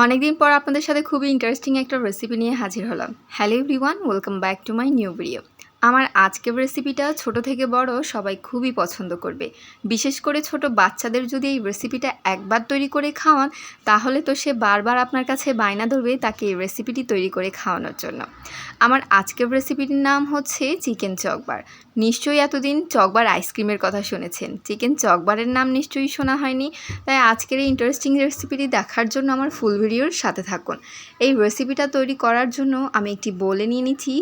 অনেকদিন পর আপনাদের সাথে খুবই ইন্টারেস্টিং একটা রেসিপি নিয়ে হাজির হলাম। Hello everyone, welcome back to my new video. আমার আজকের রেসিপিটা ছোট থেকে বড় সবাই খুবই পছন্দ করবে। বিশেষ করে ছোট বাচ্চাদের যদি এই রেসিপিটা একবার তৈরি করে খাওয়ান, তাহলে তো সে বারবার আপনার কাছে বায়না ধরবে তাকে এই রেসিপিটি তৈরি করে খাওয়ানোর জন্য। আমার আজকের রেসিপিটির নাম হচ্ছে চিকেন চকবার। নিশ্চয়ই এতদিন চকবার আইসক্রিমের কথা শুনেছেন, চিকেন চকবারের নাম নিশ্চয়ই শোনা হয়নি। তাই আজকের এই ইন্টারেস্টিং রেসিপিটি দেখার জন্য আমার ফুল ভিডিওর সাথে থাকুন। এই রেসিপিটা তৈরি করার জন্য আমি একটি বোলে নিয়ে নিচ্ছি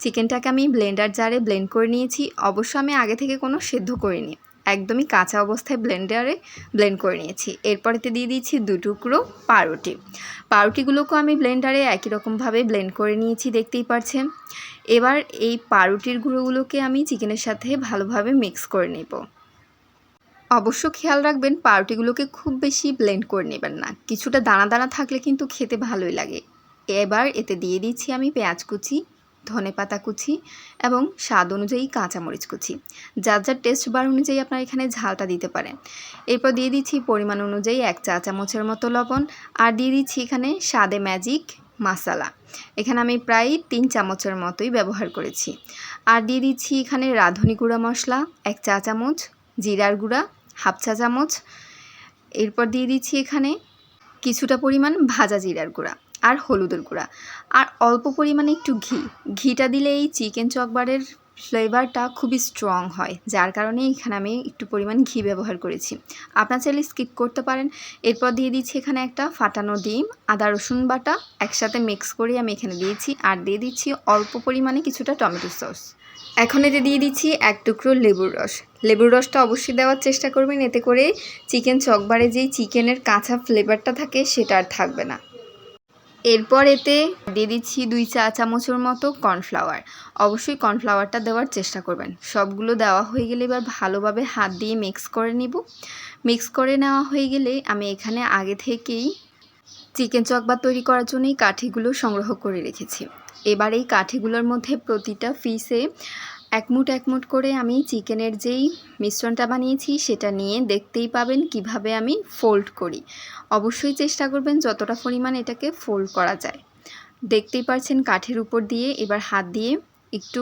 চিকেনটাকে আমি ব্লেন্ডার জারে ব্লেন্ড করে নিয়েছি। অবশ্য আমি আগে থেকে কোনো সেদ্ধ করিনি, একদমই কাঁচা অবস্থায় ব্লেন্ডারে ব্লেন্ড করে নিয়েছি। এরপরেতে দিয়ে দিয়েছি 2 টুকরো পাউরুটিগুলোকেও আমি ব্লেন্ডারে একই রকমভাবে ব্লেন্ড করে নিয়েছি, দেখতেই পাচ্ছেন। এবার এই পাউরুটির গুঁড়োগুলোকে আমি চিকেনের সাথে ভালোভাবে মিক্স করে নেব। অবশ্য খেয়াল রাখবেন পাউরুটিগুলোকে খুব বেশি ব্লেন্ড করে নেবেন না, কিছুটা দানা দানা থাকলে কিন্তু খেতে ভালোই লাগে। এবার এতে দিয়ে দিচ্ছি আমি পেঁয়াজ কুচি, ধনেপাতা কুচি এবং স্বাদ অনুযায়ী কাঁচামরিচ কুচি। যার যার টেস্ট বার অনুযায়ী আপনারা এখানে ঝালটা দিতে পারেন। এরপর দিয়ে দিচ্ছি পরিমাণ অনুযায়ী 1 চা চামচের মতো লবণ, আর দিয়ে দিচ্ছি এখানে স্বাদে ম্যাজিক মশলা। এখানে আমি প্রায় 3 চামচের মতোই ব্যবহার করেছি। আর দিয়ে দিচ্ছি এখানে রাঁধুনি গুঁড়া মশলা 1 চা চামচ, জিরার গুঁড়া 1/2 চা চামচ। এরপর দিয়ে দিচ্ছি এখানে কিছুটা পরিমাণ ভাজা জিরার গুঁড়া আর হলুদের গুঁড়া, আর অল্প পরিমাণে একটু ঘিটা দিলে এই চিকেন চকবারের ফ্লেভারটা খুবই স্ট্রং হয়, যার কারণে এখানে আমি একটু পরিমাণ ঘি ব্যবহার করেছি। আপনার চাইলে স্কিপ করতে পারেন। এরপর দিয়ে দিচ্ছি এখানে একটা ফাটানো ডিম, আদা রসুন বাটা একসাথে মিক্স করে আমি এখানে দিয়েছি, আর দিয়ে দিচ্ছি অল্প পরিমাণে কিছুটা টমেটো সস। এখন এতে দিয়ে দিচ্ছি 1 টুকরো লেবুর রসটা অবশ্যই দেওয়ার চেষ্টা করবেন, এতে করে চিকেন চকবারে যেই চিকেনের কাঁচা ফ্লেভারটা থাকে সেটা আর থাকবে না। এরপর এতে দিয়ে দিচ্ছি 2 চা চামচের মতো কর্নফ্লাওয়ার। অবশ্যই কর্নফ্লাওয়ারটা দেওয়ার চেষ্টা করবেন। সবগুলো দেওয়া হয়ে গেলে এবার ভালোভাবে হাত দিয়ে মিক্স করে নিব। মিক্স করে নেওয়া হয়ে গেলে আমি এখানে আগে থেকেই চিকেন চকবার তৈরি করার জন্য এই কাঠিগুলো সংগ্রহ করে রেখেছি। এবার এই কাঠিগুলোর মধ্যে প্রতিটা পিসে এক মুঠ করে আমি চিকেনের যেই মিশ্রণটা বানিয়েছি সেটা নিয়ে দেখতেই পাবেন কিভাবে আমি ফোল্ড করি। অবশ্যই চেষ্টা করবেন যতটা পরিমাণ এটাকে ফোল্ড করা যায়। দেখতেই পাচ্ছেন কাঠের উপর দিয়ে এবার হাত দিয়ে একটু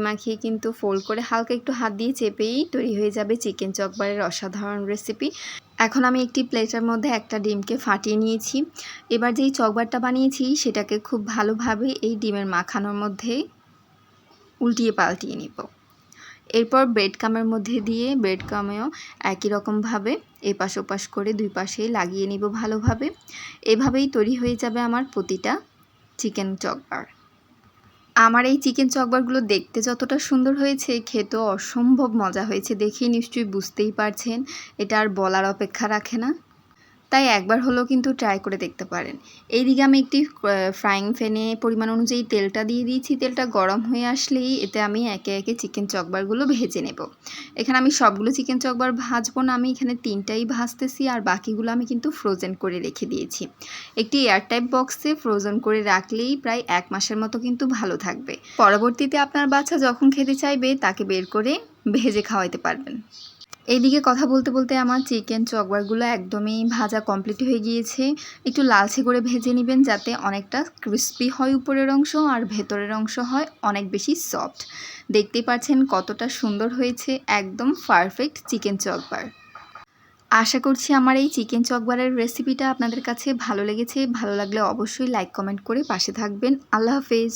মাখিয়ে কিন্তু ফোল্ড করে হালকা একটু হাত দিয়ে চেপেই তৈরি হয়ে যাবে চিকেন চকবারের অসাধারণ রেসিপি। এখন আমি একটি প্লেটের মধ্যে একটা ডিমকে ফাটিয়ে নিয়েছি। এবার যেই চকবারটা বানিয়েছি সেটাকে খুব ভালোভাবে এই ডিমের মাখানোর মধ্যে উল্টিয়ে পাল্টিয়ে নিব। এরপর ব্রেড কামের মধ্যে দিয়ে ব্রেড কামেও একই রকমভাবে এপাশ ওপাশ করে 2 পাশেই লাগিয়ে নিব ভালোভাবে। এভাবেই তৈরি হয়ে যাবে আমার প্রতিটা চিকেন চকবার। আমার এই চিকেন চকবারগুলো দেখতে যতটা সুন্দর হয়েছে, খেতেও অসম্ভব মজা হয়েছে। দেখেই নিশ্চয়ই বুঝতেই পারছেন, এটা আর বলার অপেক্ষা রাখে না। তাই একবার হলেও কিন্তু ট্রাই করে দেখতে পারেন। এইদিকে আমি একটি ফ্রাইং প্যানে পরিমাণ অনুযায়ী তেলটা দিয়ে দিয়েছি। তেলটা গরম হয়ে আসলেই এতে আমি একে একে চিকেন চকবারগুলো ভেজে নেব। এখানে আমি সবগুলো চিকেন চকবার ভাজবো না, আমি এখানে 3টাই ভাজতেছি, আর বাকিগুলো আমি কিন্তু ফ্রোজেন করে রেখে দিয়েছি। একটি এয়ারটাইট বক্সে ফ্রোজেন করে রাখলেই প্রায় 1 মাসের মতো কিন্তু ভালো থাকবে। পরবর্তীতে আপনার বাচ্চা যখন খেতে চাইবে তাকে বের করে ভেজে খাওয়াইতে পারবেন। এইদিকে কথা বলতে বলতে আমার চিকেন চকবারগুলো একদমই ভাজা কমপ্লিট হয়ে গিয়েছে। একটু লালচে করে ভেজে নেবেন যাতে অনেকটা ক্রিস্পি হয় উপরের অংশ, আর ভেতরের অংশ হয় অনেক বেশি সফট। দেখতেই পাচ্ছেন কতটা সুন্দর হয়েছে, একদম পারফেক্ট চিকেন চকবার। আশা করছি আমার এই চিকেন চকবারের রেসিপিটা আপনাদের কাছে ভালো লেগেছে। ভালো লাগলে অবশ্যই লাইক কমেন্ট করে পাশে থাকবেন। আল্লাহ হাফেজ।